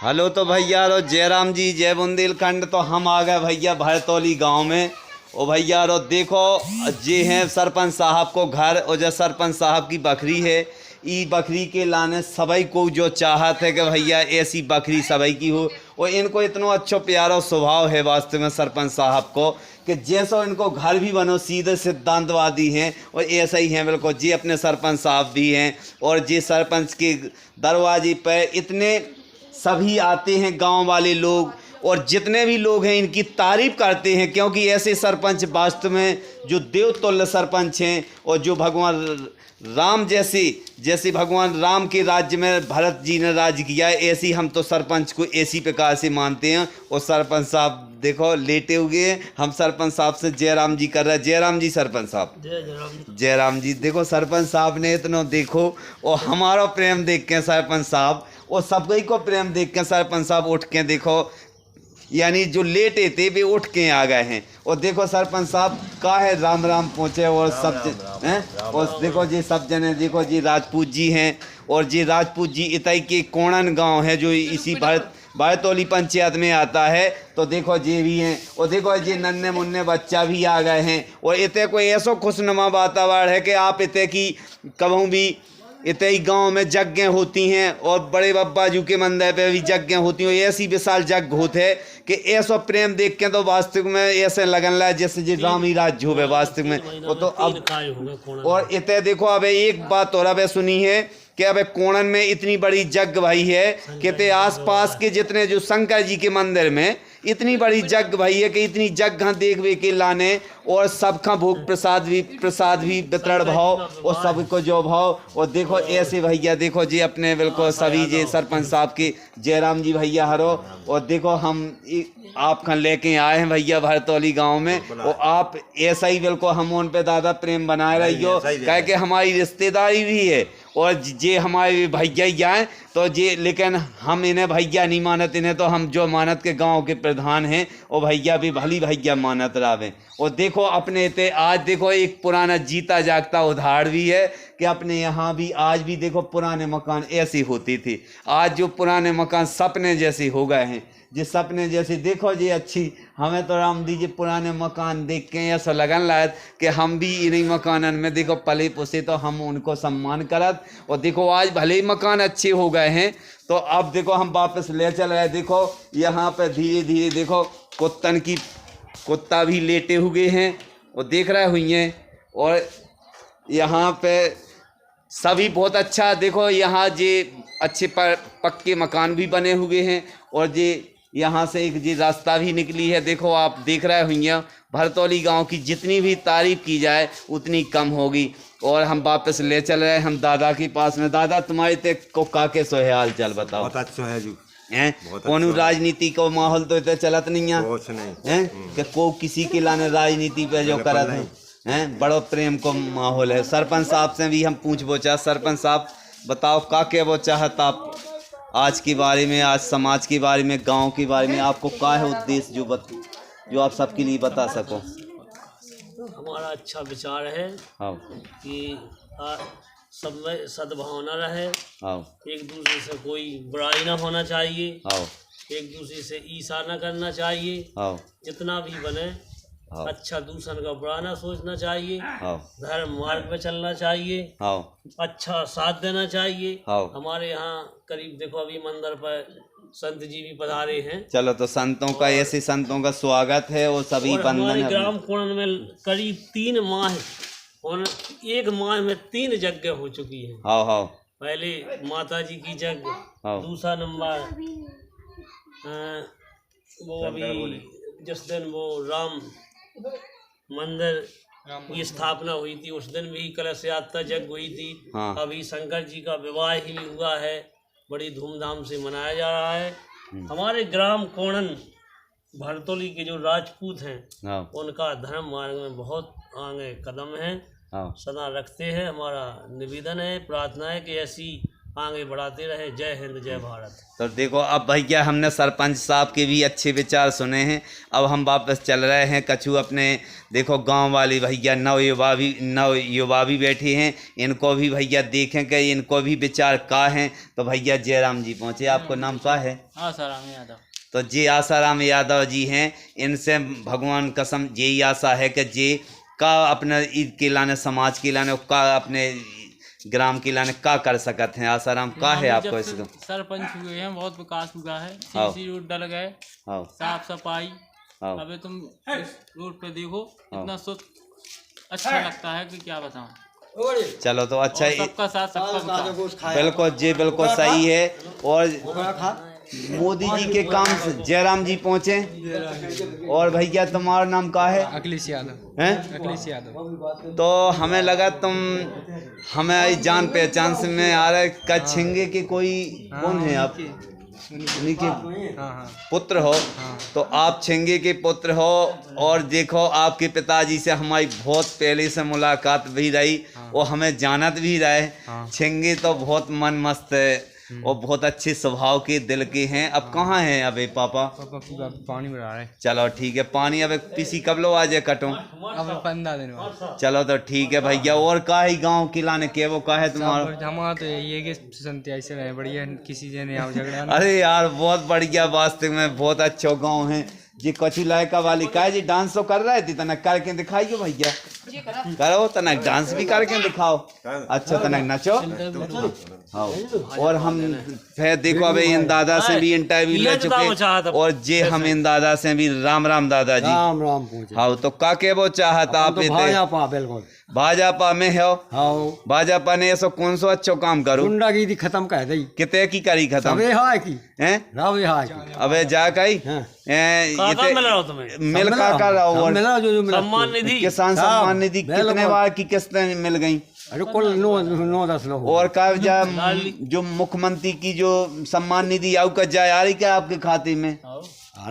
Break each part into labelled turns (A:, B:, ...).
A: Hello तो भैया रो जयराम जी जय बुंदेलखंड। तो हम आ गए भैया भरतौली गांव में। ओ भैया रो देखो जे हैं सरपंच साहब को घर और जो सरपंच साहब की बकरी है। ई बकरी के लाने सभी को जो चाहत है कि भैया ऐसी बकरी सभी की हो। और इनको इतना अच्छा प्यारा स्वभाव है वास्तव में सरपंच साहब को कि जैसा इनको घर भी बनो सीधे सिद्धांतवादी हैं और ऐसा ही हैं बिल्कुल। जी अपने सरपंच साहब भी हैं और जी सरपंच के दरवाजे पर इतने सभी आते हैं गांव वाले लोग और जितने भी लोग हैं इनकी तारीफ करते हैं क्योंकि ऐसे सरपंच वास्तव में जो देवतुल्य सरपंच हैं और जो भगवान राम जैसे भगवान राम के राज्य में भरत जी ने राज किया है ऐसी हम तो सरपंच को ऐसी प्रकार से मानते हैं। और सरपंच साहब देखो लेटे हुए हैं। हम सरपंच साहब से जयराम जी कर रहे हैं। जयराम जी सरपंच साहब जयराम जी। देखो सरपंच साहब ने इतना देखो और हमारा प्रेम देख के सरपंच साहब और सबको को प्रेम देख के सरपंच साहब उठ के देखो यानी जो लेटे थे वे उठ के आ गए हैं। और देखो सरपंच साहब का है राम राम पहुँचे और सब हैं। और देखो जी सब जने देखो जी राजपूत जी हैं और जी राजपूत जी इतई के कोणन गांव है जो इसी भरतौली पंचायत में आता है। तो देखो जी भी हैं और देखो जी नन्हे मुन्ने बच्चा भी आ गए हैं। और इतने कोई ऐसा खुशनुमा वातावरण है कि आप इतने की कभी भी इतने ही गाँव में यज्ञ होती हैं और बड़े बब्बा जी के मंदिर पे भी यज्ञ होती हैं। ऐसी विशाल यज्ञ होते है कि ऐसा प्रेम देख के तो वास्तविक में ऐसे लगन लगा जैसे जी राम ही राज्य हो वास्तविक में। वो तो अब और इतने देखो अब एक बात और अब सुनी है कि अब कोणन में इतनी बड़ी यज्ञ भाई है कि आसपास के जितने जो शंकर जी के मंदिर में इतनी बड़ी यज्ञ भाई है कि इतनी यज्ञ देख के लाने और सबका भोग प्रसाद भी वितरण भाव और सबको जो भाव। और देखो ऐसे भैया देखो जी अपने बिल्कुल सभी जी सरपंच साहब के जयराम जी भैया हरो। और देखो हम आप खन लेके आए हैं भैया भरतौली गांव में और आप ऐसा ही बिल्कुल हम उन पे दादा प्रेम बनाए रही हो कह के हमारी रिश्तेदारी भी है और जे हमारे भैया ही आए तो जे लेकिन हम इन्हें भैया नहीं मानत इन्हें तो हम जो मानत के गांव के प्रधान हैं और भैया भी भली भैया मानत रावे। और देखो अपने ते आज देखो एक पुराना जीता जागता उदाहरण भी है कि अपने यहाँ भी आज भी देखो पुराने मकान ऐसे होते थे। आज जो पुराने मकान सपने जैसे हो गए हैं जिस सपने जैसे देखो जी अच्छी हमें तो राम दीजिए पुराने मकान देख के ऐसा लगन लायक कि हम भी इन्हीं मकानन में देखो पले पुसे तो हम उनको सम्मान करत। और देखो आज भले ही मकान अच्छे हो गए हैं तो अब देखो हम वापस ले चल रहे। देखो यहाँ पे धीरे धीरे देखो कुत्ता भी लेटे हुए हैं और देख रहे हुई हैं। और यहाँ पे सभी बहुत अच्छा देखो यहाँ जे अच्छे पक्के मकान भी बने हुए हैं और जे यहाँ से एक जी रास्ता भी निकली है। देखो आप देख रहे हुई भरतौली गांव की जितनी भी तारीफ की जाए उतनी कम होगी। और हम वापस ले चल रहे हैं हम दादा के पास में। दादा तुम्हारे ते को काके सो है हाल चाल बताओ।
B: बहुत अच्छा है जी
A: हैं कौन राजनीति को माहौल तो इतना चलत नहीं है कि को किसी के लाने राजनीति पे जो करत हैं बड़ो प्रेम को माहौल है। सरपंच साहब से भी हम पूछबो चाह सरपंच साहब बताओ का के वो चाहत आप आज के बारे में आज समाज के बारे में गांव के बारे में आपको क्या है उद्देश्य जो आप सबके लिए बता सको।
C: हमारा अच्छा विचार है
A: हाँ
C: कि सब में सद्भावना रहे।
A: हाँ
C: एक दूसरे से कोई बुराई ना होना चाहिए।
A: हाँ
C: एक दूसरे से ईर्ष्या ना करना चाहिए।
A: हाँ
C: जितना भी बने
A: हाँ
C: अच्छा दूसरे का बुरा ना सोचना चाहिए।
A: हाँ
C: धर्म मार्ग पे चलना चाहिए।
A: हाँ
C: अच्छा साथ देना चाहिए।
A: हाँ
C: हमारे यहाँ करीब देखो अभी मंदिर पर संत जी भी पधारे हैं।
A: चलो तो संतों का ऐसे संतों का स्वागत है और सभी
C: और हमारे
A: बंधन
C: ग्राम कोणन में करीब 3 माह और 1 माह में 3 यज्ञ हो चुकी है।
A: हाँ हाँ
C: पहले माता जी की यज्ञ,
A: हाँ
C: दूसरा नंबर वो अभी जिस दिन वो राम मंदिर की स्थापना हुई थी उस दिन भी कलश यात्रा यज्ञ हुई थी।
A: हाँ।
C: अभी शंकर जी का विवाह ही हुआ है, बड़ी धूमधाम से मनाया जा रहा है। हमारे ग्राम कोणन भरतौली के जो राजपूत हैं
A: हाँ
C: उनका धर्म मार्ग में बहुत आगे कदम है,
A: हाँ
C: सदा रखते हैं। हमारा निवेदन है प्रार्थना है कि ऐसी आगे बढ़ाते रहे। जय हिंद जय भारत।
A: तो देखो अब भैया हमने सरपंच साहब के भी अच्छे विचार सुने हैं। अब हम वापस चल रहे हैं कछु अपने। देखो गांव वाले भैया नव युवा भी बैठे हैं, इनको भी भैया देखें कि इनको भी विचार का हैं। तो भैया जयराम जी पहुँचे, आपको नाम क्या है?
C: आसाराम यादव।
A: तो जी आसाराम यादव जी हैं, इनसे भगवान कसम यही आशा है कि जे का अपने ईद के लाने, समाज के लाने, का अपने ग्राम के लाने का कर सकते हैं। आसाराम का है आपको इसको?
B: सरपंच हुए हैं, बहुत विकास हुआ है।
A: हाँ।
B: सीसी रोड डल गए,
A: हाँ
B: साफ सफाई।
A: हाँ
B: अबे तुम इस रोड पे देखो, इतना शुद्ध अच्छा लगता है कि क्या बताऊं।
A: चलो तो अच्छा
B: और सबका साथ सबका विकास।
A: बिल्कुल जी, बिल्कुल सही है। और मोदी जी के काम से जयराम जी पहुँचे। और भैया तुम्हारा नाम क्या है?
B: अखिलेश यादव।
A: हैं?
B: अखिलेश यादव।
A: तो हमें लगा तुम हमें जान पहचान से में आ रहे कछेंगे के कोई कौन है आप? उन्हीं के पुत्र हो। तो आप छेंगे के पुत्र हो। और देखो आपके पिताजी से हमारी बहुत पहले से मुलाकात भी रही और हमें जानत भी रहे। छेंगे तो बहुत मन मस्त है और बहुत अच्छे स्वभाव के दिल के हैं। अब कहाँ हैं अबे पापा?
B: पानी में रहा है।
A: चलो ठीक है, पानी अब पीसी कब लो आ जाए कटो।
B: अब 15 दिन बाद।
A: चलो तो ठीक है भैया। और का ही गांव के लाने के वो का है तुम्हारा?
B: हमारा तो यही है कि संत्याई से रहे बढ़िया, किसी से नहीं आओ झगड़ा।
A: अरे यार बहुत बढ़िया, वास्तव में बहुत अच्छा गांव है जी। कछु लायका वाली का जी डांस तो कर रहे थे, तनक करके दिखाइयो भैया। करो तनक डांस भी करके दिखाओ। अच्छा तनक नचो। हाँ। और हम फिर देखो अबे इन दादा से भी इंटरव्यू ले चुके और जे हम इन दादा से भी राम राम दादा जी।
D: राम राम पूछे।
A: हाँ तो का के वो चाहत आप?
D: भाजपा बिल्कुल
A: भाजपा में हो?
D: हाँ।
A: भाजपा ने ऐसा कौन सो अच्छो काम करो?
D: गुंडागिरी खत्म कर दी।
A: कितने की करी खत्म?
D: सबे हाय की
A: हैं?
D: रावे हाय की।
A: अबे जा कई
C: मिल रहा हो तुम्हें?
A: मिल का कर रहा हो?
D: मिला जो मिला।
C: सम्मान निधि,
A: किसान सम्मान निधि कितने बार की किस्तें मिल गई?
D: अरे कुल 9-10 लोग।
A: और का जो मुख्यमंत्री की जो सम्मान निधि आउ का जाए आ रही क्या आपके खाते में? आ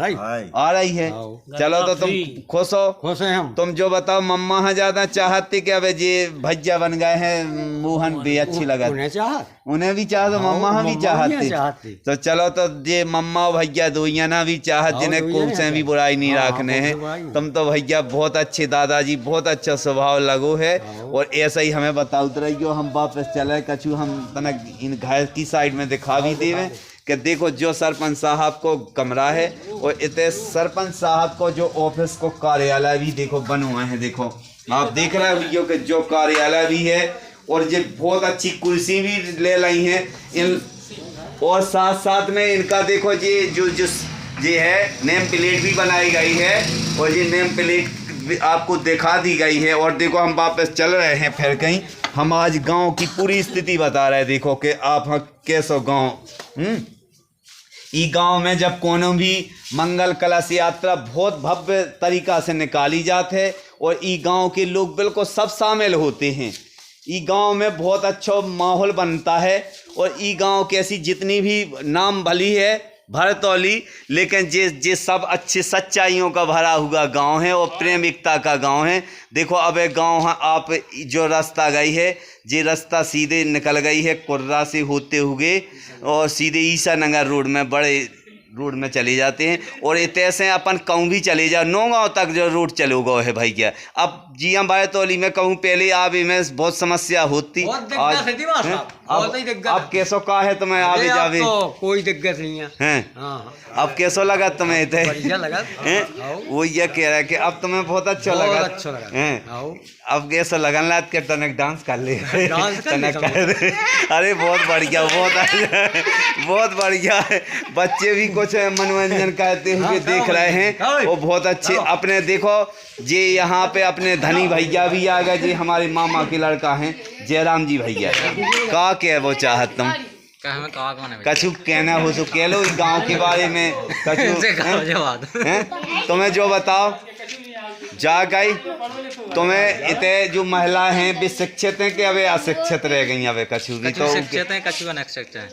A: रही है। चलो तो तुम खुश हो?
D: खुश हैं हम।
A: तुम जो बताओ मम्मा है ज्यादा चाहते कि अब ये भज्जा बन गए हैं मोहन भी अच्छी लगा?
D: उन्हें चाहत,
A: उन्हें भी चाहते, मम्मा हम भी चाहते। तो चलो तो ये मम्मा और भैया दोइया ना भी चाहत, जिन्हें कोई से भी बुराई नहीं रखने हैं। तुम तो भैया बहुत अच्छे दादाजी, बहुत अच्छा स्वभाव लगो है। और ऐसा ही हमें बताओ रहियो। हम वापस चले कछु हम तनक इन घर की साइड में दिखा भी देवे कि देखो जो सरपंच साहब को कमरा है और इतने सरपंच साहब को जो ऑफिस को कार्यालय भी देखो बन हुए हैं। देखो आप देख रहे हो कि जो कार्यालय भी है और ये बहुत अच्छी कुर्सी भी ले लाई हैं इन। और साथ साथ में इनका देखो ये जो ये है नेम प्लेट भी बनाई गई है और ये नेम प्लेट आपको दिखा दी गई है। और देखो हम वापस चल रहे हैं फिर कहीं। हम आज गांव की पूरी स्थिति बता रहे हैं। देखो कि आप कैसो गांव। ई गांव में जब कोनो भी मंगल कलश यात्रा बहुत भव्य तरीका से निकाली जाती है और ई गांव के लोग बिल्कुल सब शामिल होते हैं। ई गांव में बहुत अच्छा माहौल बनता है और ई गांव की ऐसी जितनी भी नाम भली है भरतौली, लेकिन जे सब अच्छी सच्चाइयों का भरा हुआ गांव है और प्रेम एकता का गांव है। देखो अब एक गांव आप जो रास्ता गई है, ये रास्ता सीधे निकल गई है कुर्रा से होते हुए और सीधे ईसा नगर रोड में बड़े रोड में चले जाते हैं। और इतने से अपन कहूँ भी चले जाओ नौगांव तक जो रोड चलो गए है भैया। अब जी हम भरतौली में कहूँ पहले आवे में बहुत समस्या होती। अब कैसो का है तुम्हें आवे जावे?
D: कोई दिक्कत नहीं है।
A: हैं? अब कैसो लगा तुम्हें?
D: बढ़िया लगा।
A: वो ये कह रहा है कि अब तुम्हें बहुत अच्छा लगा।
D: अच्छा लगा।
A: हैं? अब कैसा लगन लगा कि तनक डांस कर ले। तनक कर दे। अरे बहुत बढ़िया, बहुत बढ़िया है। बच्चे भी कुछ मनोरंजन करते हुए देख रहे हैं वो बहुत अच्छे। अपने देखो जे यहाँ पे अपने धनी भैया भी आ गए, जी हमारे मामा के लड़का हैं जयराम जी भैया। का क्या वो चाहत तुम कछु कहना हो तो कह लो गांव के बारे में कछु हैं? तुम्हें जो बताओ जा गई। तुम्हें इतने जो महिला हैं वे शिक्षित हैं कि अबे अशिक्षित रह गई? अबे कछु भी तो
B: शिक्षित हैं, कछु अनशिक्षित हैं।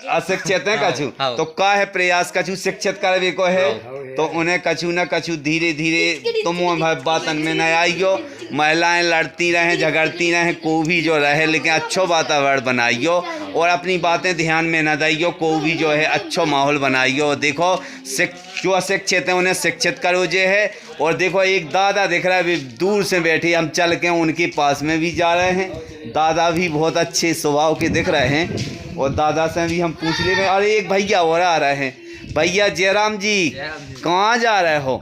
A: अशिक्षित है कछु,
D: हाँ।
A: तो का है प्रयास कछु शिक्षित करवे को है, तो उन्हें कछु न कछु धीरे धीरे तुम बातन में न आइयो। महिलाएं लड़ती रहें झगड़ती रहें को भी जो रहे, लेकिन अच्छो वातावरण बनाइयो और अपनी बातें ध्यान में न दैयो, को भी जो है अच्छो माहौल बनाइयो। देखो जो अशिक्षित है उन्हें शिक्षित करो जे है। और देखो एक दादा दिख रहा है दूर से बैठे, हम चल के उनके पास में भी जा रहे हैं। दादा भी बहुत अच्छे स्वभाव के दिख रहे हैं और दादा से भी हम पूछ ले रहे हैं। और एक भैया और आ रहे हैं। भैया जयराम जी कहाँ जा रहे हो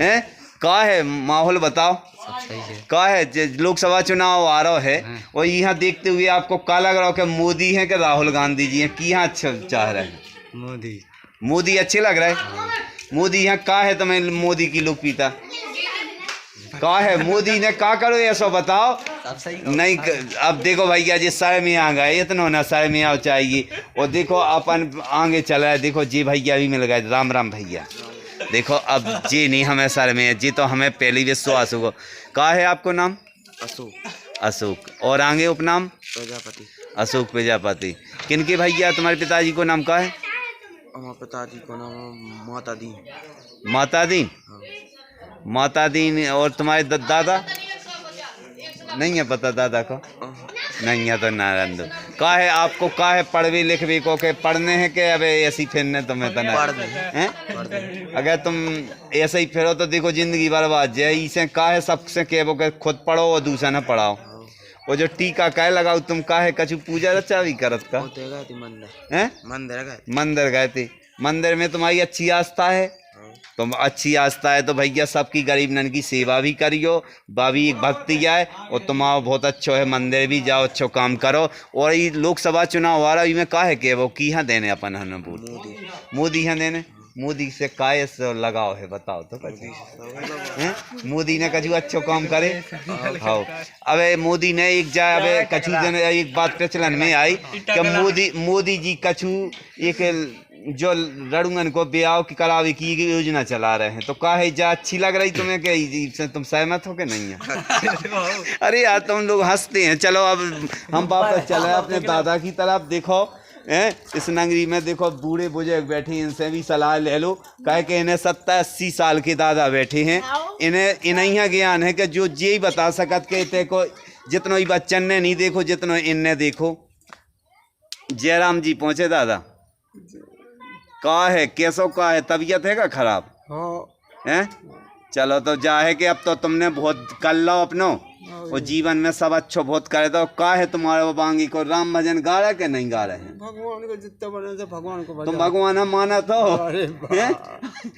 A: हैं? का है माहौल बताओ, का है लोकसभा चुनाव आ रहा है और यहाँ देखते हुए आपको का लग रहा हो कि मोदी हैं कि राहुल गांधी जी हैं, कि यहाँ अच्छा चाह रहे हैं? मोदी अच्छे लग रहा है। मोदी यहाँ का है तुम्हें मोदी की लोकप्रियता का है? मोदी ने का करो ऐसा बताओ नहीं। अब देखो भैया जी सर में आ गए, इतना ना सर में आओ चाहिए। और देखो अपन आगे चला है, देखो जी भैया भी मिल गए, राम राम भैया। देखो अब जी नहीं हमें सर में है जी, तो हमें पहले विश्वास होगा। का है आपको नाम? अशोक। और आगे उपनाम?
E: प्रजापति।
A: अशोक प्रजापति। किनके भैया तुम्हारे पिताजी को नाम का है?
E: हमारे पिताजी को नाम माता दी।
A: माता दीन। माता दीन। और तुम्हारे दादा? नहीं है पता दादा को? नहीं है तो नारायण दो। का है आपको का है पढ़वे लिखवे को के पढ़ने हैं के अब ऐसी फिरने तुम्हें तो हैं? अगर तुम ऐसे ही फिरो तो देखो जिंदगी बर्बाद है। इसे का है सबसे कहबो के खुद पढ़ो और दूसरा न पढ़ाओ। वो जो टीका का लगाओ तुम का है कछु पूजा रचा भी करत का हैं? मंदिर गए थे। मंदिर में तुम्हारी अच्छी आस्था है, तुम अच्छी आस्था है तो भैया सबकी गरीब नन की सेवा भी करियो, बाबी एक भक्ति जाए और तुम्हारा बहुत अच्छा है। मंदिर भी जाओ, अच्छो काम करो। और ये लोकसभा चुनाव आ रहा है, कहा है कि वो की हाँ देने अपन हन मोदी हाँ देने। मोदी से काय से लगाव है बताओ तो कछु? मोदी ने कछु अच्छो काम करे। हाँ अबे मोदी ने एक जा अबे कछु दिन एक बात प्रचलन में आई कि मोदी जी कछु एक जो लड़ूंगन को ब्याह की करावे की योजना चला रहे हैं, तो का है जा अच्छी लग रही तुम्हें? क्या तुम सहमत हो के नहीं है? अरे यार तुम लोग हंसते हैं। चलो अब हम वापस चले अपने दादा की तरफ। देखो इस नगरी में देखो बूढ़े बुजुर्ग बैठे हैं, इनसे भी सलाह ले लो। कहे कि इन्हें 70-80 साल के दादा बैठे हैं, इन्हें ज्ञान है कि जो ये बता सकत के देखो जितना ही बच्चन ने नहीं देखो जितना इनने देखो। जयराम जी पहुँचे दादा? का है कैसो का है तबीयत है का खराब हैं? चलो तो जा है कि अब तो तुमने बहुत कर लो अपनो और जीवन में सब अच्छो बहुत करे। तो का है तुम्हारे वो बांगी को राम भजन गा रहे के नहीं गा रहे हैं?
D: भगवान को जितना बने से भगवान को
A: तुम भगवान हम माना तो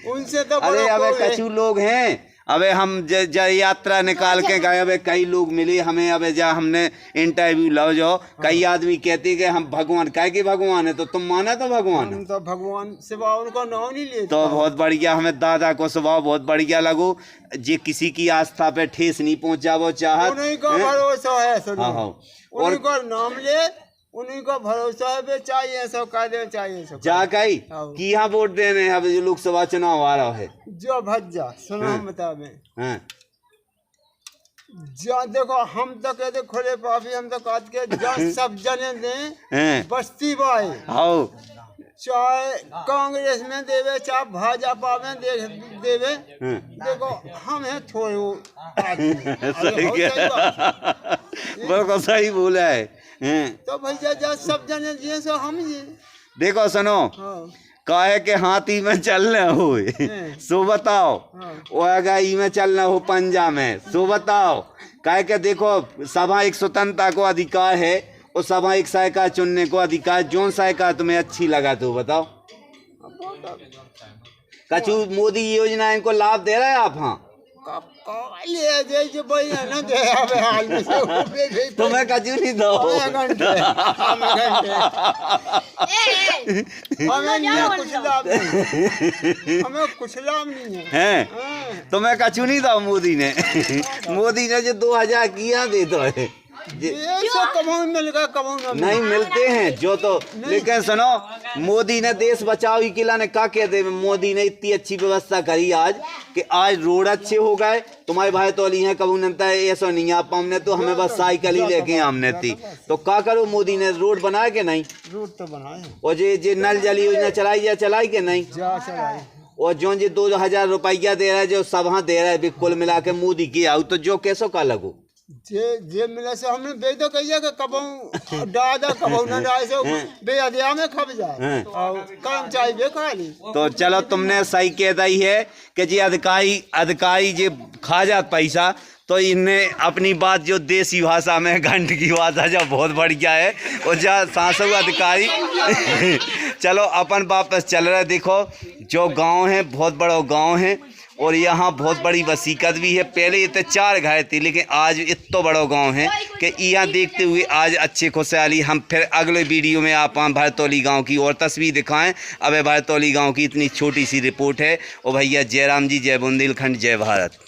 D: उनसे तो
A: अरे अबे कछु लोग हैं। अबे हम यात्रा निकाल के गए, अबे कई लोग मिले हमें। अबे जा हमने इंटरव्यू लो जो कई आदमी कहते कि हम भगवान कहे कि भगवान है, तो तुम माना तो भगवान है?
D: तो भगवान सिवा उनका नाम नहीं लेते।
A: तो बहुत बढ़िया, हमें दादा को स्वभाव बहुत बढ़िया लगो। जे किसी की आस्था पे ठेस नहीं पहुंचा वो चाहत
D: उन्हीं का भरोसा है। सुनो
A: हाँ
D: उन्हीं का नाम ले, उन्हीं का भरोसा है। चाहिए सब कह दे चाहिए सब
A: जा कही कि यहाँ वोट देने अब जो लोकसभा चुनाव आ रहा है
D: जो भज्जा सुनो हम बता में जा देखो हम तो कहते खुले पापी, हम तो कहते के जा सब जने दे बस्ती बाई
A: हाँ
D: चाहे कांग्रेस में देवे चाहे भाजपा में देवे। देखो हम हैं थोड़े
A: बिल्कुल सही बोला है।
D: तो भैया जा सब जने जिए सो हम जी।
A: देखो सुनो काहे के हाथी में चलना हो सो बताओ, गाई में चलना हो पंजा में सो बताओ। काहे के देखो सभा एक स्वतंत्रता को अधिकार है और सभा एक सरकार चुनने को अधिकार। जो सरकार तुम्हें अच्छी लगा तो बताओ। कछु मोदी योजना इनको लाभ दे रहे हैं आप? हाँ तुम्हें कछु नहीं दो।
D: हमें कुछ लाभ नहीं है।
A: तुम्हें कछु नहीं दो मोदी ने। मोदी ने जो 2000 किया दे दो है
D: ये सब कमाऊ मिल गया, कमाऊ ना मिल
A: नहीं मिलते हैं जो तो। लेकिन सुनो, मोदी ने देश बचाओ ही किला ने क्या कहते, मोदी ने इतनी अच्छी व्यवस्था करी आज कि आज रोड अच्छे हो गए। तुम्हारे भाई तो अली हैं, कबू नता ऐसा नहीं आप हमने तो हमें बस साइकिल ही लेके हमने थी। तो क्या करो, मोदी ने रोड बनाया कि नहीं?
D: रोड तो बनाए,
A: और जे नल जल योजना चलाई या चलाई के नहीं?
D: जा चलाए।
A: और जो 2000 रुपया दे रहा है, जो सब हाँ दे रहा है कुल मिला के मोदी की आऊ, तो जो कैसो का लगो
D: जे मिले से हमने बेच दो कहिए कि कबाऊ डादा कबाऊ ना डाले से बेअदिया में खप जाए और काम चाहिए बे खाली।
A: तो चलो, तुमने सही कहता ही है कि जी अधिकारी जे खा जात पैसा, तो इनने अपनी बात जो देसी भाषा में घंट की भाषा जो बहुत बढ़िया है, और जा सांसद अधिकारी चलो अपन वापस चल रहे। देखो जो गांव है बहुत बड़ा गांव है, और यहाँ बहुत बड़ी वसीकत भी है। पहले इतने 4 घर थी, लेकिन आज इतना बड़ा गांव है कि यहाँ देखते हुए आज अच्छे खुशहाली। हम फिर अगले वीडियो में आप भरतौली गांव की और तस्वीर दिखाएं। अब भरतौली गांव की इतनी छोटी सी रिपोर्ट है। और भैया जयराम जी, जय बुंदेलखंड, जय भारत।